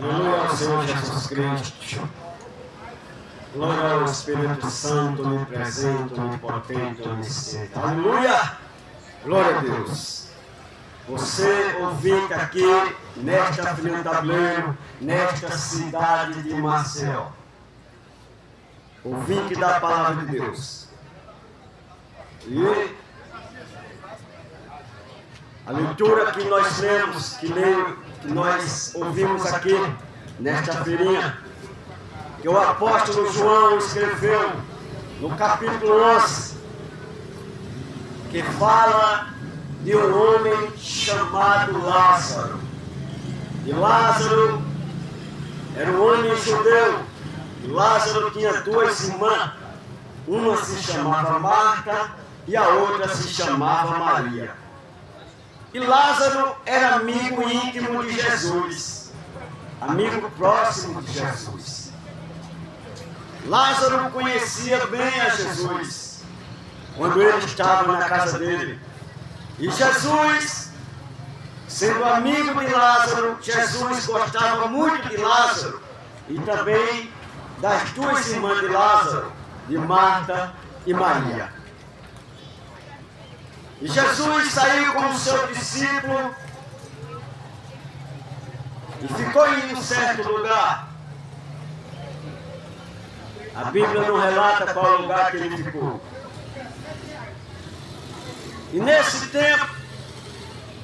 Aleluia ao Senhor Jesus Cristo. Glória ao Espírito Santo, onipresente, onipotente, onisciente. Aleluia! Glória a Deus. Você ouvinte aqui, nesta Filial Tabuleiro, nesta cidade de Maceió. Ouvinte da palavra de Deus. E a leitura que nós lemos, que nós ouvimos aqui, nesta feirinha, que o apóstolo João escreveu no capítulo 11, que fala de um homem chamado Lázaro. E Lázaro era um homem judeu. E Lázaro tinha duas irmãs. Uma se chamava Marta e a outra se chamava Maria. E Lázaro era amigo íntimo de Jesus, amigo próximo de Jesus. Lázaro conhecia bem a Jesus quando ele estava na casa dele. E Jesus, sendo amigo de Lázaro, Jesus gostava muito de Lázaro e também das duas irmãs de Lázaro, de Marta e Maria. E Jesus saiu com o seu discípulo e ficou em um certo lugar. A Bíblia não relata qual lugar que ele ficou. E nesse tempo,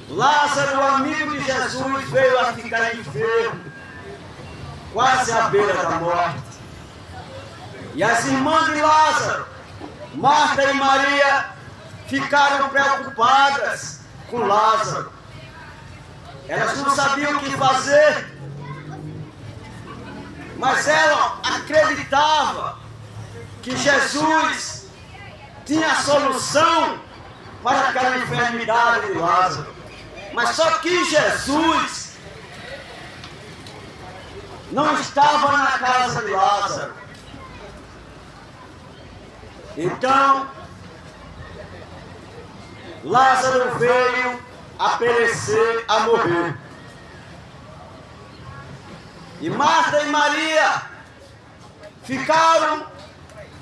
Lázaro, amigo de Jesus, veio a ficar enfermo, quase à beira da morte. E as irmãs de Lázaro, Marta e Maria, ficaram preocupadas com Lázaro. Elas não sabiam o que fazer, mas ela acreditava que Jesus tinha a solução para aquela enfermidade de Lázaro. Mas só que Jesus não estava na casa de Lázaro. Então, Lázaro veio a perecer, a morrer. E Marta e Maria ficaram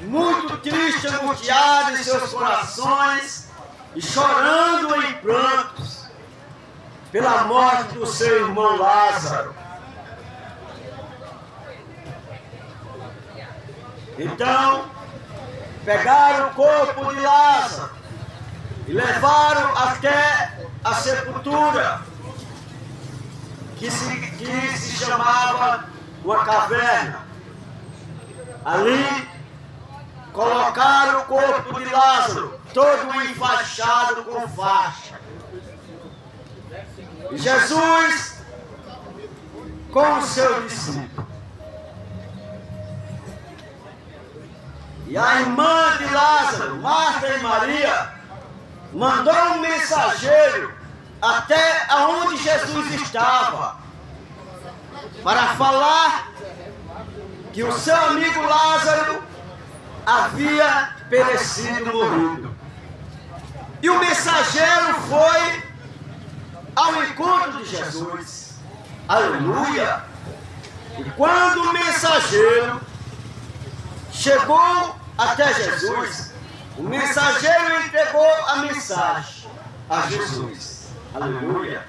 muito tristes, angustiados em seus corações e chorando em prantos pela morte do seu irmão Lázaro. Então, pegaram o corpo de Lázaro e levaram até a sepultura, que se chamava uma caverna. Ali colocaram o corpo de Lázaro, todo enfaixado com faixa. E Jesus, com o seu discípulo, e a irmã de Lázaro, Marta e Maria, mandou um mensageiro até aonde Jesus estava, para falar que o seu amigo Lázaro havia perecido, morrido. E o mensageiro foi ao encontro de Jesus. Aleluia! E quando o mensageiro chegou até Jesus, o mensageiro entregou a mensagem a Jesus. Aleluia!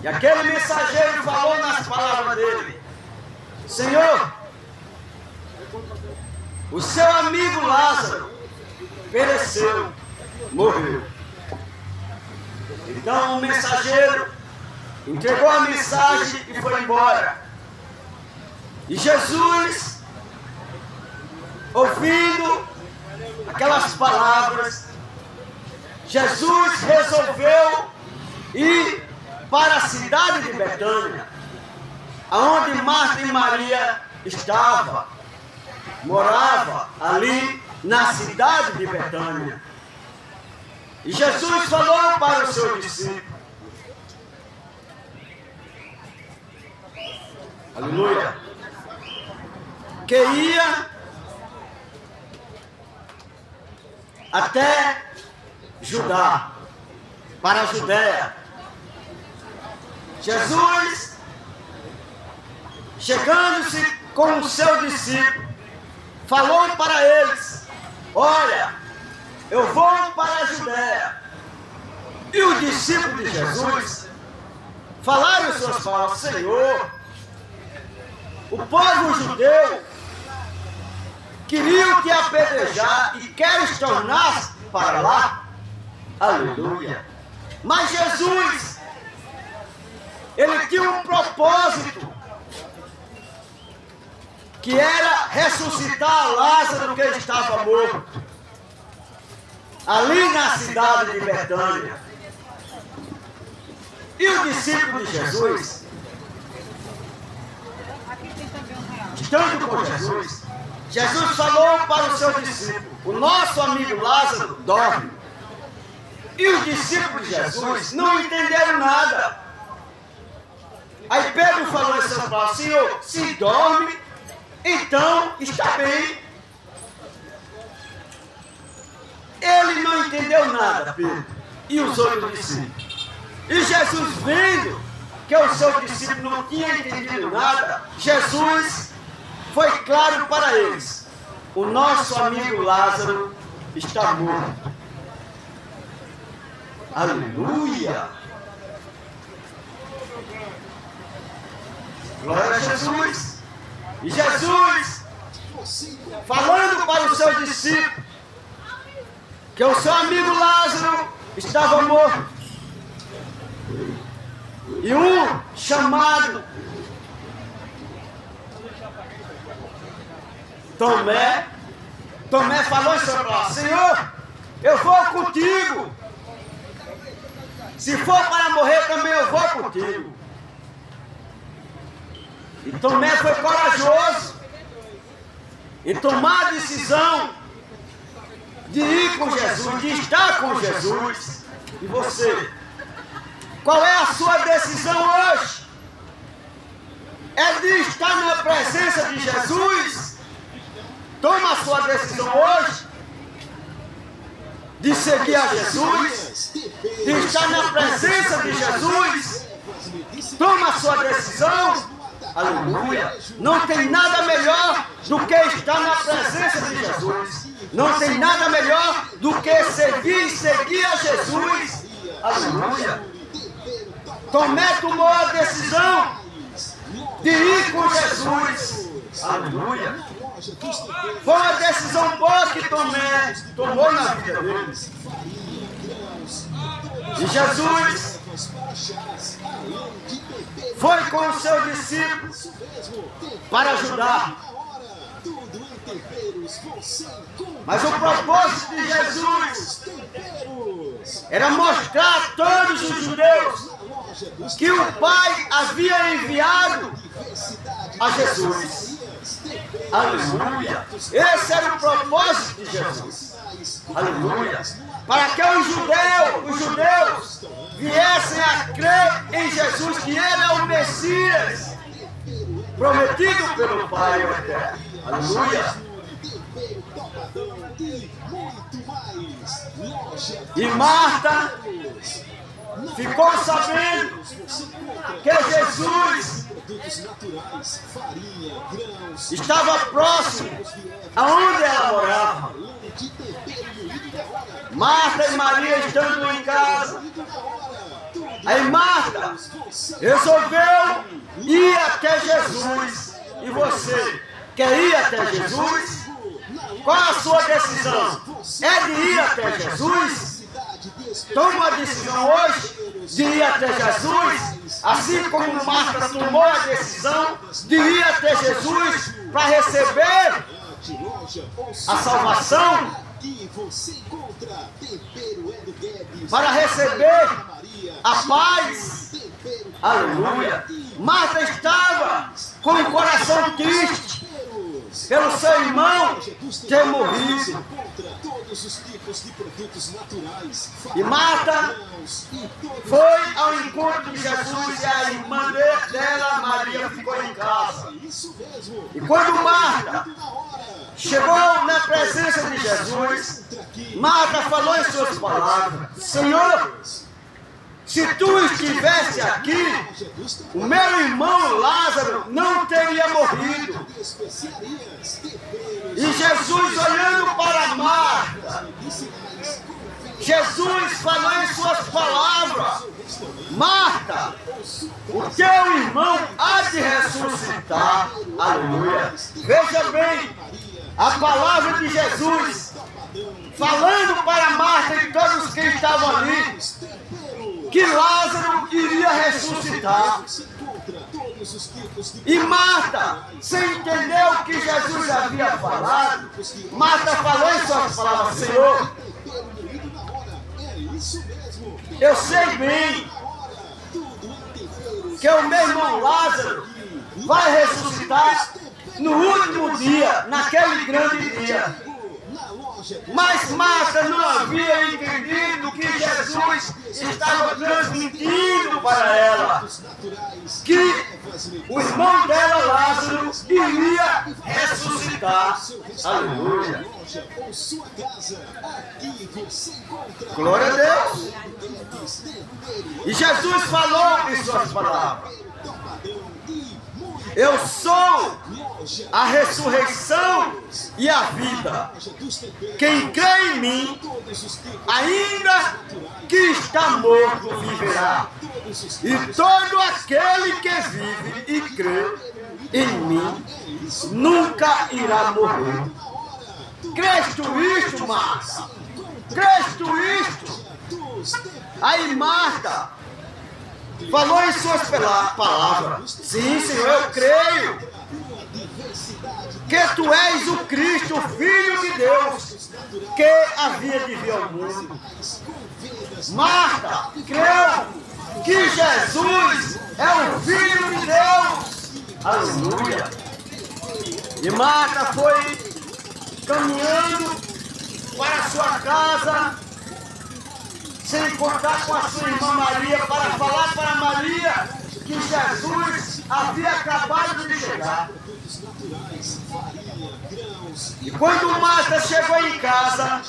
E aquele mensageiro falou nas palavras dele: Senhor, o seu amigo Lázaro pereceu, morreu. Então o mensageiro entregou a mensagem e foi embora. E Jesus, ouvindo aquelas palavras, Jesus resolveu ir para a cidade de Betânia, aonde Marta e Maria morava ali na cidade de Betânia. E Jesus falou para o seu discípulo: aleluia, que ia até Judá, para a Judéia. Jesus, chegando-se com o seu discípulo, falou para eles: olha, eu vou para a Judéia. E os discípulos de Jesus falaram as suas palavras: Senhor, o povo judeu queria te apedrejar e queres tornar para lá. Aleluia. Mas Jesus, ele tinha um propósito, que era ressuscitar Lázaro que estava morto, ali na cidade de Betânia. E os discípulos de Jesus, estando com Jesus, Jesus falou para o seu discípulo: o nosso amigo Lázaro dorme. E os discípulos de Jesus não entenderam nada. Aí Pedro falou em São Paulo: Senhor, se dorme, então está bem. Ele não entendeu nada, Pedro, e os outros discípulos. E Jesus, vendo que o seu discípulo não tinha entendido nada, Jesus foi claro para eles: o nosso amigo Lázaro está morto. Aleluia! Glória a Jesus! E Jesus, falando para o seu discípulo que o seu amigo Lázaro estava morto, e um chamado Tomé falou em sua palavra: Senhor, eu vou contigo. Se for para morrer também eu vou contigo. E Tomé foi corajoso e tomar a decisão de ir com Jesus, de estar com Jesus. E você, qual é a sua decisão hoje? É de estar na presença de Jesus? Toma a sua decisão hoje de seguir a Jesus, de estar na presença de Jesus. Toma a sua decisão. Aleluia. Não tem nada melhor do que estar na presença de Jesus. Não tem nada melhor do que seguir a Jesus. Aleluia. Tomé tomou a decisão de ir com Jesus. Aleluia. Foi uma decisão boa que Tomé tomou na vida dele. E Jesus foi com o seu discípulo para ajudar. Mas o propósito de Jesus era mostrar a todos os judeus que o Pai havia enviado a Jesus. Aleluia. Esse era o propósito de Jesus. Aleluia. Para que os judeus viessem a crer em Jesus, que Ele é o Messias prometido pelo Pai eterno. Aleluia. E Marta ficou sabendo que Jesus estava próximo aonde ela morava. Marta e Maria estando em casa. Aí Marta resolveu ir até Jesus. E você quer ir até Jesus? Qual a sua decisão? É de ir até Jesus? Toma a decisão hoje de ir até Jesus, assim como Marta tomou a decisão de ir até Jesus para receber a salvação, para receber a paz. Aleluia. Marta estava com o coração triste pelo seu irmão ter morrido. E Marta foi ao encontro de Jesus e a irmã dela, Maria, ficou em casa. E quando Marta chegou na presença de Jesus, Marta falou em suas palavras: Senhor, se tu estivesse aqui, o meu irmão Lázaro não teria morrido. E Jesus, olhando para Marta, Jesus falou em suas palavras: Marta, o teu irmão há de ressuscitar. Aleluia. Veja bem, a palavra de Jesus falando para Marta e todos que estavam ali, que Lázaro iria ressuscitar. E Marta, sem entender o que Jesus havia falado, Marta falou em suas palavras: Senhor, eu sei bem que o meu irmão Lázaro vai ressuscitar no último dia, naquele grande dia. Mas Marta não havia entendido que Jesus estava transmitindo para ela que o irmão dela, Lázaro, iria ressuscitar. Aleluia. Glória a Deus. E Jesus falou em suas palavras: eu sou a ressurreição e a vida. Quem crê em mim, ainda que está morto, viverá. E todo aquele que vive e crê em mim, nunca irá morrer. Crês tu isto, Marta? Crês tu isto? Aí Marta falou em suas palavras: sim, Senhor, eu creio que tu és o Cristo, o Filho de Deus, que havia de vir ao mundo. Marta creu que Jesus é o Filho de Deus. Aleluia. E Marta foi caminhando para a sua casa, sem encontrar com a sua irmã Maria, para falar para Maria que Jesus havia acabado de chegar. E quando Marta chegou em casa,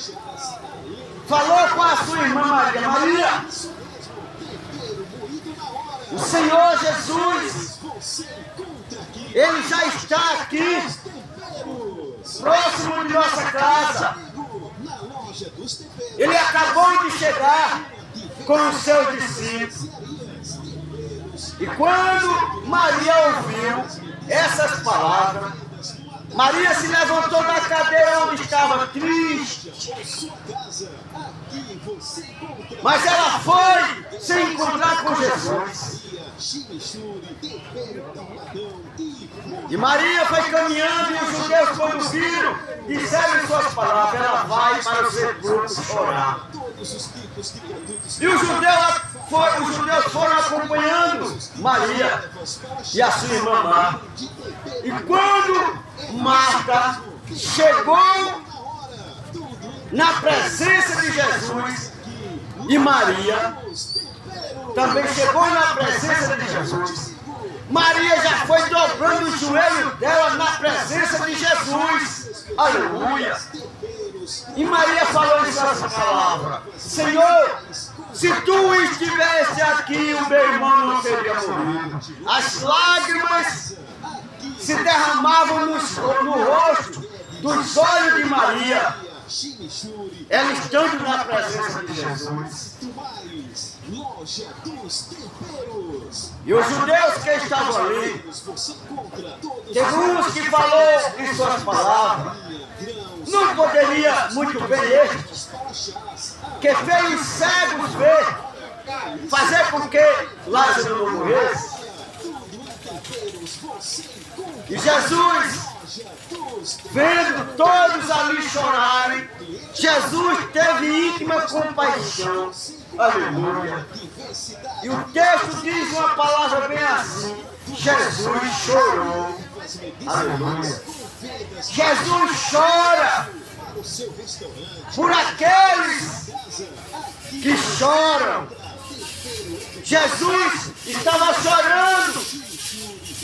falou com a sua irmã Maria: Maria, o Senhor Jesus, Ele já está aqui, próximo de nossa casa. Ele acabou de chegar com os seus discípulos. E quando Maria ouviu essas palavras, Maria se levantou da cadeira onde estava, triste. Mas ela foi se encontrar com Jesus. E Maria foi caminhando, e os judeus, quando viram, disseram em suas palavras: ela vai para o sepulcro orar. E os judeus foram acompanhando Maria e a sua irmã Marta. E quando Marta chegou na presença de Jesus, e Maria também chegou na presença de Jesus, Maria já foi dobrando o joelho dela na presença de Jesus. Aleluia. E Maria falou em suas palavras: Senhor, se tu estivesse aqui, o meu irmão não teria morrido. As lágrimas se derramavam no rosto, dos olhos de Maria, ela estando na presença de Jesus. E os judeus que estavam ali, teve uns que falou em suas palavras: não poderia muito bem este, que fez os cegos ver, fazer com que Lázaro não morresse? E Jesus, vendo todos ali chorarem, Jesus teve íntima compaixão. Aleluia. E o texto diz uma palavra bem assim: Jesus chorou. Aleluia. Jesus chora por aqueles que choram. Jesus estava chorando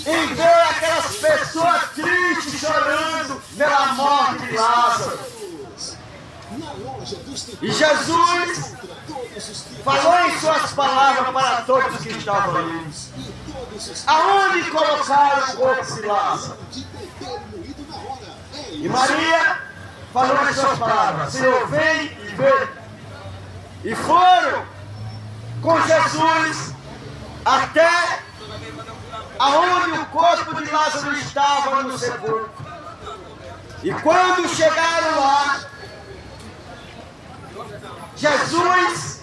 em ver aquelas pessoas tristes chorando pela morte de Lázaro. E Jesus falou em suas palavras para todos que estavam ali. Aonde colocaram o corpo de Lázaro? E Maria falou em suas palavras: Senhor, vem e vê. E foram com Jesus até aonde o corpo de Lázaro estava no sepulcro. E quando chegaram lá, Jesus,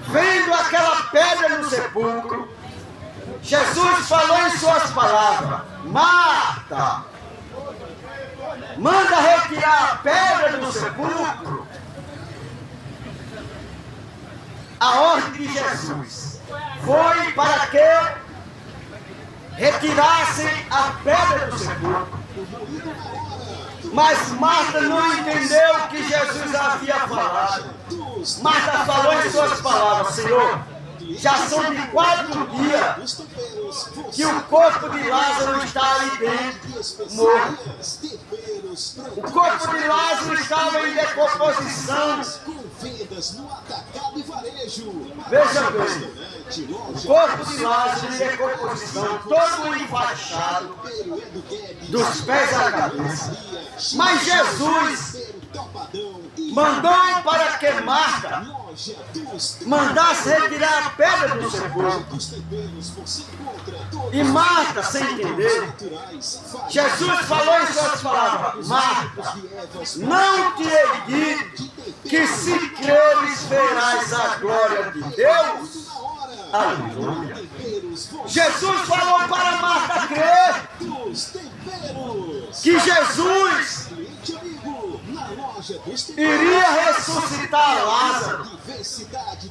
vendo aquela pedra no sepulcro, Jesus falou em suas palavras: Marta, manda retirar a pedra do sepulcro. A ordem de Jesus foi para que retirassem a pedra do sepulcro. Mas Marta não entendeu o que Jesus havia falado. Marta falou em suas palavras: Senhor, já são de 4 dias que o corpo de Lázaro está ali dentro, morto. O corpo de Lázaro estava em decomposição. Veja bem, o corpo de Lázaro em decomposição, todo enfaixado, dos pés à cabeça. Mas Jesus mandou para que Marta mandasse retirar a pedra do sepulcro. E Marta, sem entender, Jesus falou em suas palavras: Marta, não te hei dito que se creres verás a glória de Deus? Aleluia. Jesus falou para Marta crer que Jesus iria ressuscitar Lázaro,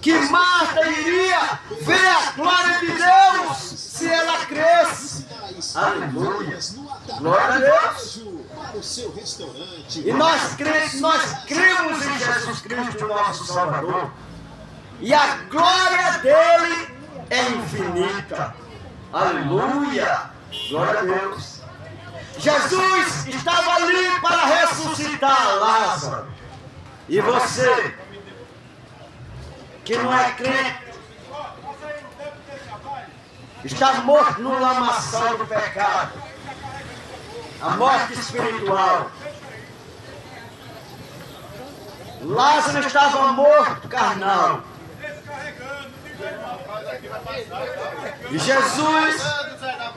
que Marta iria ver a glória de Deus se ela cresce. Aleluia. Glória a Deus. E nós cremos em Jesus Cristo, nosso Salvador. E a glória dele é infinita. Aleluia. Glória a Deus. Jesus estava ali para ressuscitar Lázaro. E você, que não é crente, está morto no lamaçal do pecado, a morte espiritual. Lázaro estava morto carnal. E Jesus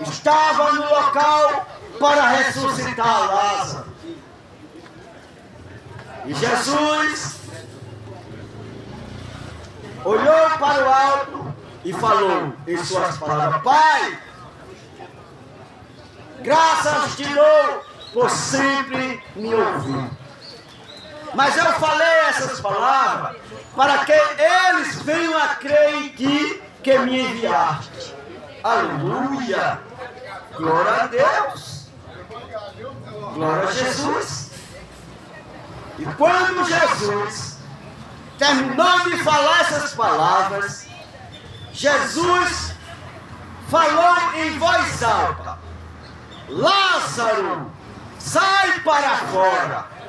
estava no local para ressuscitar Lázaro. E Jesus olhou para o alto e falou em suas palavras: Pai, graças te dou por sempre me ouvir. Mas eu falei essas palavras para que eles venham a crer em ti que me enviaste. Aleluia! Glória a Deus! Glória a Jesus! E quando Jesus terminou de falar essas palavras, Jesus falou em voz alta: Lázaro, sai para fora.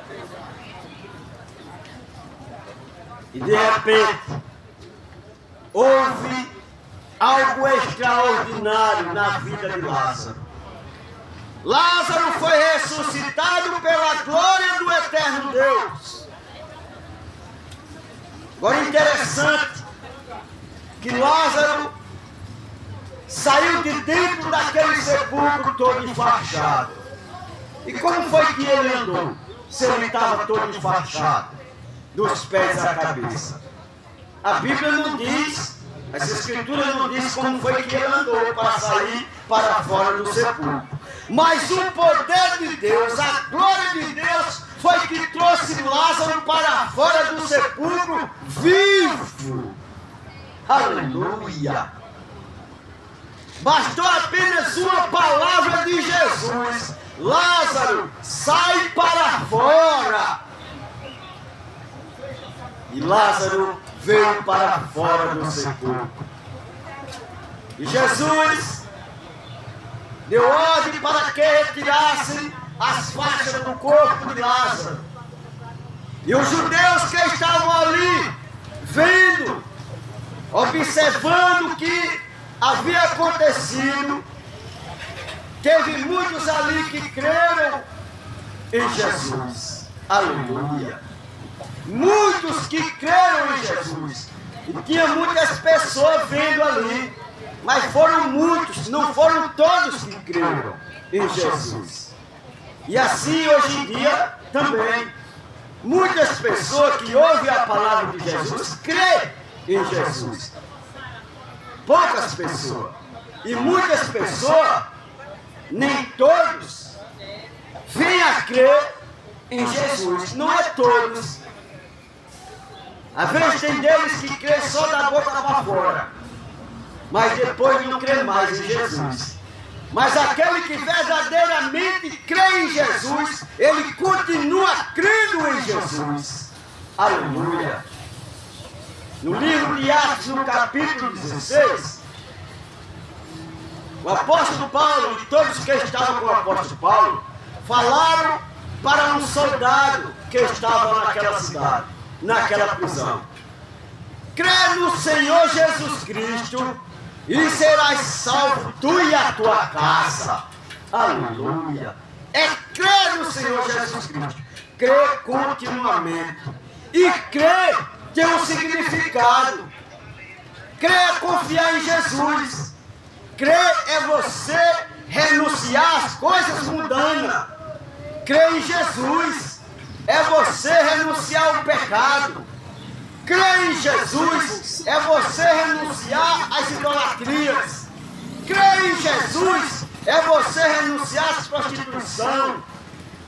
E de repente, houve algo extraordinário na vida de Lázaro. Lázaro foi ressuscitado pela glória do eterno Deus. Agora, interessante que Lázaro saiu de dentro daquele sepulcro todo enfaixado. E como foi que ele andou, se ele estava todo enfaixado, dos pés à cabeça? A Bíblia não diz, as Escrituras não diz como foi que ele andou para sair para fora do sepulcro. Mas o poder de Deus, a glória de Deus, foi que trouxe Lázaro para fora do sepulcro vivo. Aleluia! Bastou apenas uma palavra de Jesus: Lázaro, sai para fora. E Lázaro veio para fora do sepulcro. E Jesus deu ordem para que retirassem as faixas do corpo de Lázaro. E os judeus que estavam ali vendo, observando o que havia acontecido, teve muitos ali que creram em Jesus. Aleluia. Muitos que creram em Jesus. E tinha muitas pessoas vendo ali, mas foram muitos, não foram todos que creram em Jesus. E assim hoje em dia também, muitas pessoas que ouvem a palavra de Jesus creem em Jesus. Poucas pessoas. E muitas pessoas, nem todos, vêm a crer em Jesus. Não é todos. Às vezes tem deles que crê só da boca para fora, mas depois não crê mais em Jesus. Mas aquele que verdadeiramente crê em Jesus, ele continua crendo em Jesus. Aleluia. No livro de Atos, no capítulo 16, o apóstolo Paulo e todos que estavam com o apóstolo Paulo falaram para um soldado que estava naquela cidade, naquela prisão: crê no Senhor Jesus Cristo e serás salvo, tu e a tua casa. Aleluia. É crer no Senhor Jesus Cristo. Crer continuamente. E crer tem um significado. Crer é confiar em Jesus. Crer é você renunciar às coisas mundanas. Crer em Jesus é você renunciar ao pecado. Crer em Jesus é você renunciar às idolatrias. Crer em Jesus é você renunciar à prostituição.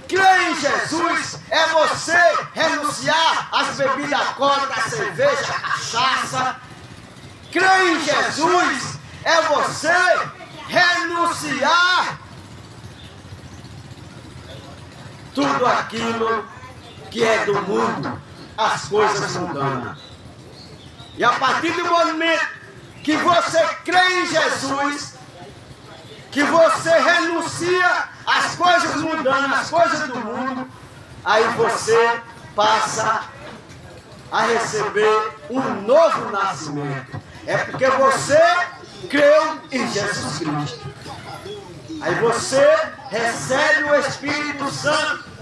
Crer em Jesus é você renunciar às bebidas alcoólicas, à cerveja, à cachaça. Crer em Jesus é você renunciar tudo aquilo que é do mundo, as coisas mundanas. E a partir do momento que você crê em Jesus, que você renuncia às coisas mundanas, às coisas do mundo, aí você passa a receber um novo nascimento. É porque você creu em Jesus Cristo. Aí você recebe o Espírito Santo.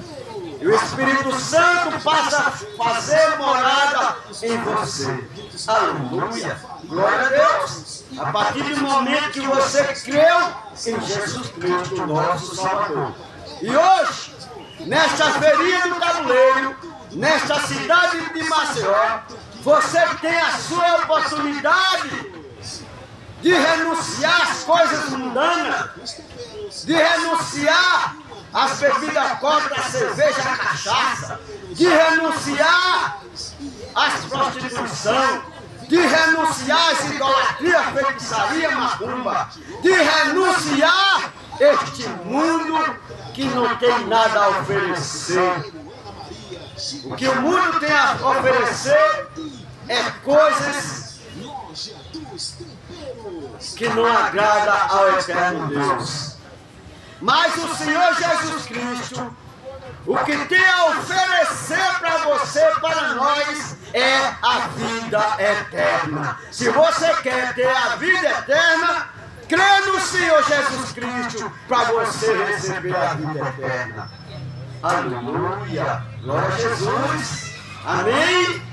E o Espírito Santo passa a fazer morada em você. Aleluia. Glória a Deus. A partir do momento que você creu em Jesus Cristo, nosso Salvador. E hoje, nesta feirinha do tabuleiro, nesta cidade de Maceió, você tem a sua oportunidade de renunciar às coisas mundanas, de renunciar às bebidas alcoólicas, à cerveja, à cachaça, de renunciar às prostituição, de renunciar às idolatrias, feitiçaria, macumba, de renunciar este mundo que não tem nada a oferecer. O que o mundo tem a oferecer é coisas que não agradam ao eterno Deus. Mas o Senhor Jesus Cristo, o que tem a oferecer para você, para nós, é a vida eterna. Se você quer ter a vida eterna, crê no Senhor Jesus Cristo para você receber a vida eterna. Aleluia. Glória a Jesus. Amém.